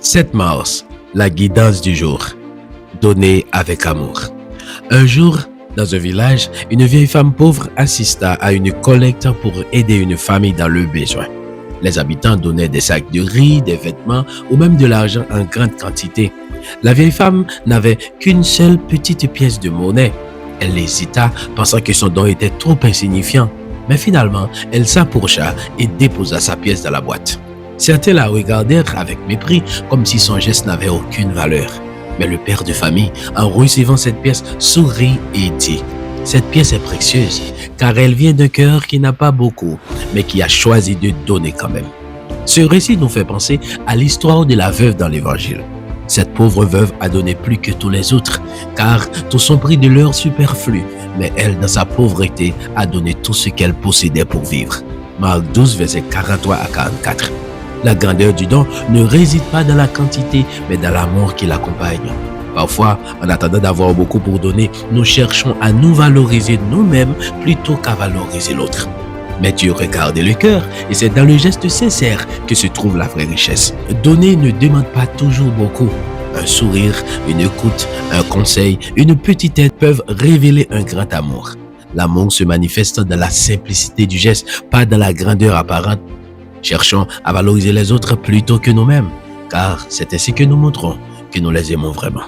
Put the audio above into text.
7 mars, la guidance du jour. Donner avec amour. Un jour, dans un village, une vieille femme pauvre assista à une collecte pour aider une famille dans le besoin. Les habitants donnaient des sacs de riz, des vêtements ou même de l'argent en grande quantité. La vieille femme n'avait qu'une seule petite pièce de monnaie. Elle hésita, pensant que son don était trop insignifiant. Mais finalement, elle s'approcha et déposa sa pièce dans la boîte. Certains la regardèrent avec mépris, comme si son geste n'avait aucune valeur. Mais le père de famille, en recevant cette pièce, sourit et dit: « Cette pièce est précieuse, car elle vient d'un cœur qui n'a pas beaucoup, mais qui a choisi de donner quand même. » Ce récit nous fait penser à l'histoire de la veuve dans l'Évangile. Cette pauvre veuve a donné plus que tous les autres, car tous ont pris de leur superflu, mais elle, dans sa pauvreté, a donné tout ce qu'elle possédait pour vivre. Marc 12, versets 43 à 44. La grandeur du don ne réside pas dans la quantité, mais dans l'amour qui l'accompagne. Parfois, en attendant d'avoir beaucoup pour donner, nous cherchons à nous valoriser nous-mêmes plutôt qu'à valoriser l'autre. Mais Dieu regarde le cœur et c'est dans le geste sincère que se trouve la vraie richesse. Donner ne demande pas toujours beaucoup. Un sourire, une écoute, un conseil, une petite aide peuvent révéler un grand amour. L'amour se manifeste dans la simplicité du geste, pas dans la grandeur apparente. Cherchons à valoriser les autres plutôt que nous-mêmes, car c'est ainsi que nous montrons que nous les aimons vraiment.